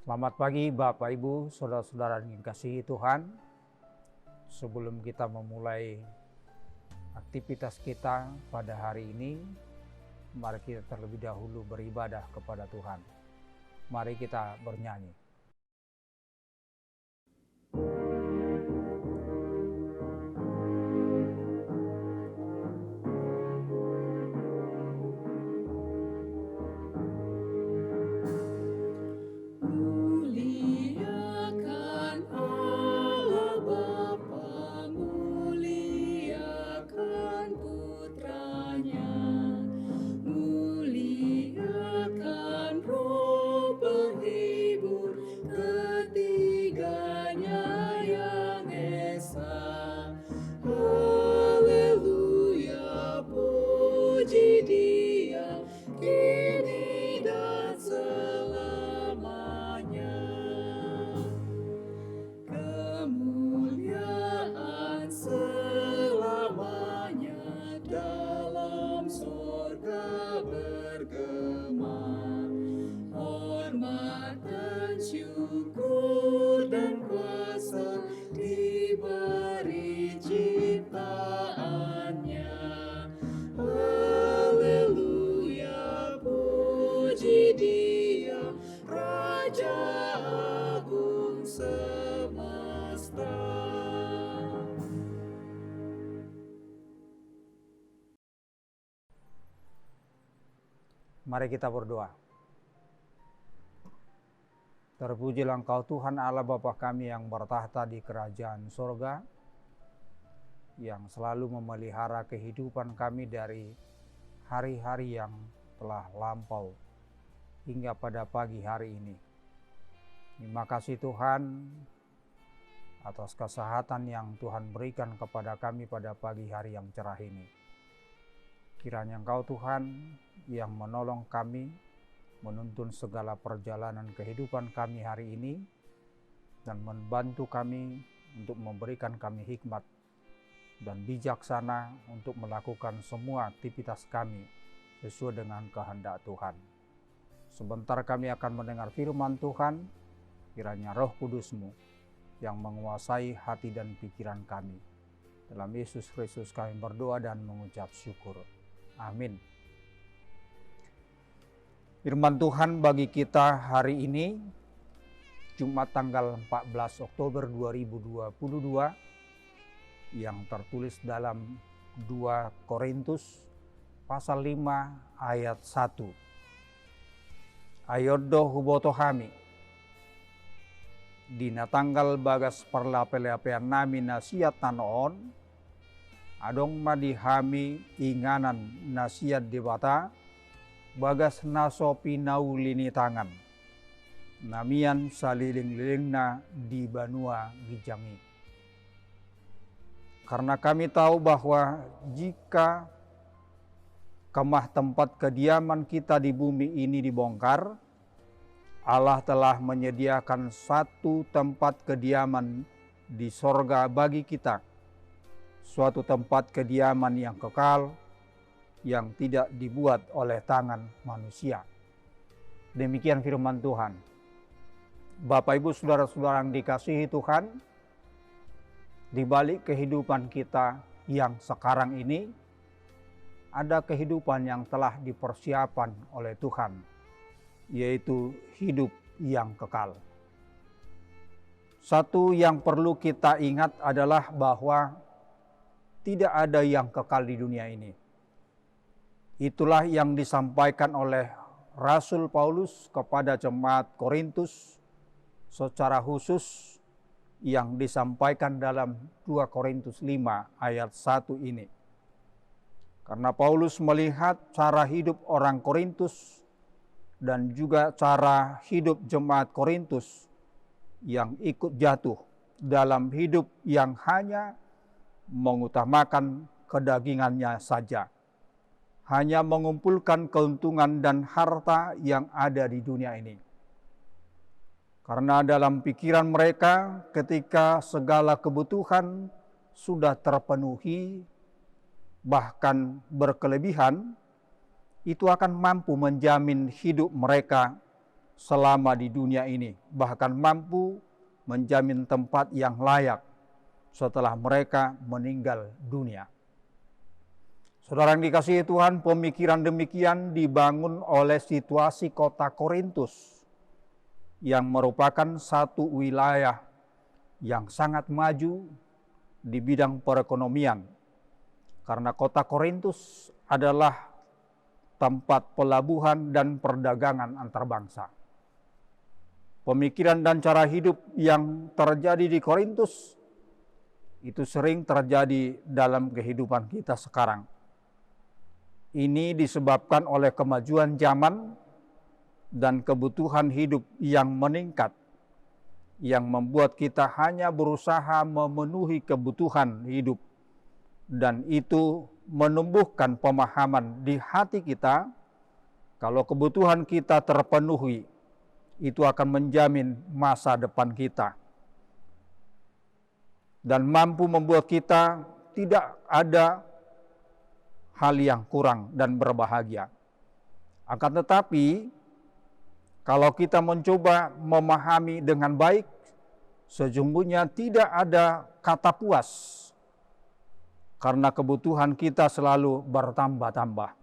Selamat pagi Bapak Ibu, saudara-saudara yang dikasihi Tuhan. Sebelum kita memulai aktivitas kita pada hari ini, mari kita terlebih dahulu beribadah kepada Tuhan. Mari kita bernyanyi. Mari kita berdoa. Terpujilah Engkau Tuhan Allah Bapa kami yang bertahta di kerajaan sorga, yang selalu memelihara kehidupan kami dari hari-hari yang telah lampau hingga pada pagi hari ini. Terima kasih Tuhan atas kesehatan yang Tuhan berikan kepada kami pada pagi hari yang cerah ini. Kiranya Engkau Tuhan yang menolong kami menuntun segala perjalanan kehidupan kami hari ini dan membantu kami untuk memberikan kami hikmat dan bijaksana untuk melakukan semua aktivitas kami sesuai dengan kehendak Tuhan. Sebentar kami akan mendengar firman Tuhan, kiranya Roh Kudus-Mu yang menguasai hati dan pikiran kami. Dalam Yesus Kristus kami berdoa dan mengucap syukur. Amin. Firman Tuhan bagi kita hari ini, Jumat tanggal 14 Oktober 2022, yang tertulis dalam 2 Korintus pasal 5 ayat 1. Ayoddo hubotohami, dina tanggal bagas perlape-lapean nami nasiat tanoon, adong madihami inganan nasiat dibata, bagas nasopi naulini tangan, namian saliling-lilingna di Banua Gijangi. Karena kami tahu bahwa jika kemah tempat kediaman kita di bumi ini dibongkar, Allah telah menyediakan satu tempat kediaman di sorga bagi kita, suatu tempat kediaman yang kekal, yang tidak dibuat oleh tangan manusia. Demikian firman Tuhan. Bapak Ibu saudara-saudara yang dikasihi Tuhan, di balik kehidupan kita yang sekarang ini, ada kehidupan yang telah dipersiapkan oleh Tuhan, yaitu hidup yang kekal. Satu yang perlu kita ingat adalah bahwa tidak ada yang kekal di dunia ini. Itulah yang disampaikan oleh Rasul Paulus kepada jemaat Korintus secara khusus, yang disampaikan dalam 2 Korintus 5 ayat 1 ini. Karena Paulus melihat cara hidup orang Korintus dan juga cara hidup jemaat Korintus yang ikut jatuh dalam hidup yang hanya mengutamakan kedagingannya saja, hanya mengumpulkan keuntungan dan harta yang ada di dunia ini. Karena dalam pikiran mereka, ketika segala kebutuhan sudah terpenuhi, bahkan berkelebihan, itu akan mampu menjamin hidup mereka selama di dunia ini, bahkan mampu menjamin tempat yang layak setelah mereka meninggal dunia. Saudara yang dikasihi Tuhan, pemikiran demikian dibangun oleh situasi kota Korintus yang merupakan satu wilayah yang sangat maju di bidang perekonomian. Karena kota Korintus adalah tempat pelabuhan dan perdagangan antar bangsa. Pemikiran dan cara hidup yang terjadi di Korintus itu sering terjadi dalam kehidupan kita sekarang. Ini disebabkan oleh kemajuan zaman dan kebutuhan hidup yang meningkat, yang membuat kita hanya berusaha memenuhi kebutuhan hidup, dan itu menumbuhkan pemahaman di hati kita kalau kebutuhan kita terpenuhi, itu akan menjamin masa depan kita dan mampu membuat kita tidak ada hal yang kurang dan berbahagia. Akan tetapi, kalau kita mencoba memahami dengan baik, sesungguhnya tidak ada kata puas, karena kebutuhan kita selalu bertambah-tambah.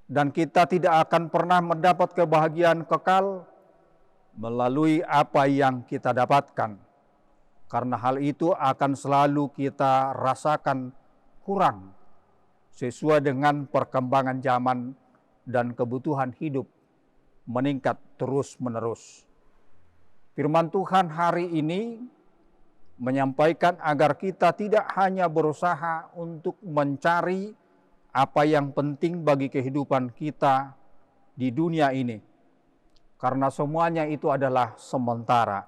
Dan kita tidak akan pernah mendapat kebahagiaan kekal melalui apa yang kita dapatkan. Karena hal itu akan selalu kita rasakan kurang sesuai dengan perkembangan zaman dan kebutuhan hidup meningkat terus-menerus. Firman Tuhan hari ini menyampaikan agar kita tidak hanya berusaha untuk mencari apa yang penting bagi kehidupan kita di dunia ini, karena semuanya itu adalah sementara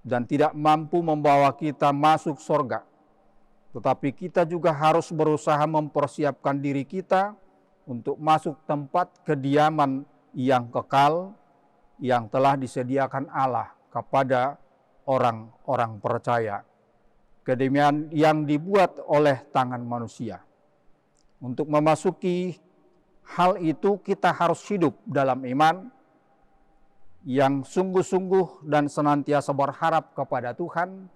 dan tidak mampu membawa kita masuk surga. Tetapi kita juga harus berusaha mempersiapkan diri kita untuk masuk tempat kediaman yang kekal yang telah disediakan Allah kepada orang-orang percaya. Kediaman yang dibuat oleh tangan manusia. Untuk memasuki hal itu kita harus hidup dalam iman yang sungguh-sungguh dan senantiasa berharap kepada Tuhan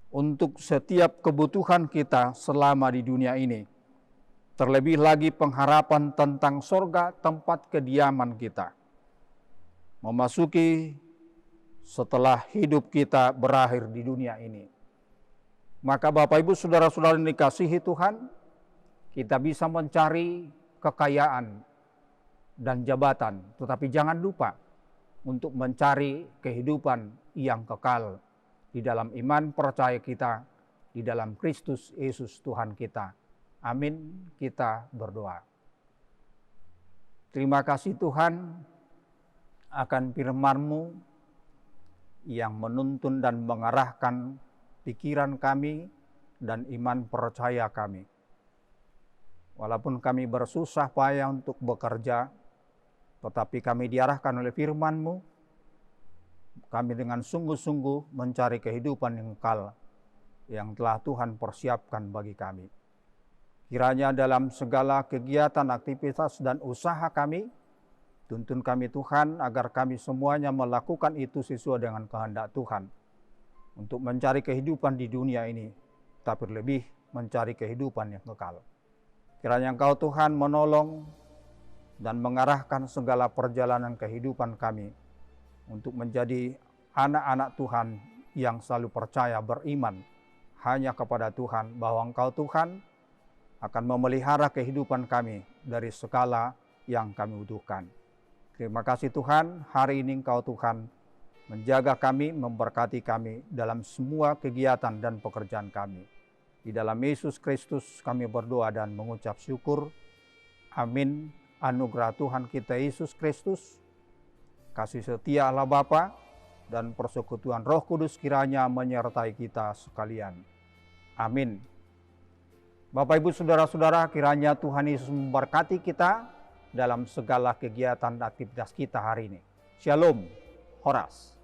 untuk setiap kebutuhan kita selama di dunia ini. Terlebih lagi pengharapan tentang surga, tempat kediaman kita. Memasuki setelah hidup kita berakhir di dunia ini. Maka Bapak Ibu Saudara-saudara yang dikasihi Tuhan, kita bisa mencari kekayaan dan jabatan, tetapi jangan lupa untuk mencari kehidupan yang kekal di dalam iman percaya kita di dalam Kristus Yesus Tuhan kita. Amin. Kita berdoa. Terima kasih Tuhan akan firman-Mu yang menuntun dan mengarahkan pikiran kami dan iman percaya kami. Walaupun kami bersusah payah untuk bekerja, tetapi kami diarahkan oleh firman-Mu. Kami dengan sungguh-sungguh mencari kehidupan yang kekal yang telah Tuhan persiapkan bagi kami. Kiranya dalam segala kegiatan, aktivitas, dan usaha kami, tuntun kami Tuhan agar kami semuanya melakukan itu sesuai dengan kehendak Tuhan. Untuk mencari kehidupan di dunia ini, tapi lebih mencari kehidupan yang kekal. Kiranya Engkau Tuhan menolong dan mengarahkan segala perjalanan kehidupan kami untuk menjadi anak-anak Tuhan yang selalu percaya beriman hanya kepada Tuhan, bahwa Engkau Tuhan akan memelihara kehidupan kami dari segala yang kami butuhkan. Terima kasih Tuhan, hari ini Engkau Tuhan menjaga kami, memberkati kami dalam semua kegiatan dan pekerjaan kami. Di dalam Yesus Kristus kami berdoa dan mengucap syukur. Amin. Anugerah Tuhan kita Yesus Kristus, kasih setia Allah Bapa, dan persekutuan Roh Kudus kiranya menyertai kita sekalian. Amin. Bapak Ibu Saudara-saudara, kiranya Tuhan Yesus memberkati kita dalam segala kegiatan dan aktivitas kita hari ini. Shalom, Horas.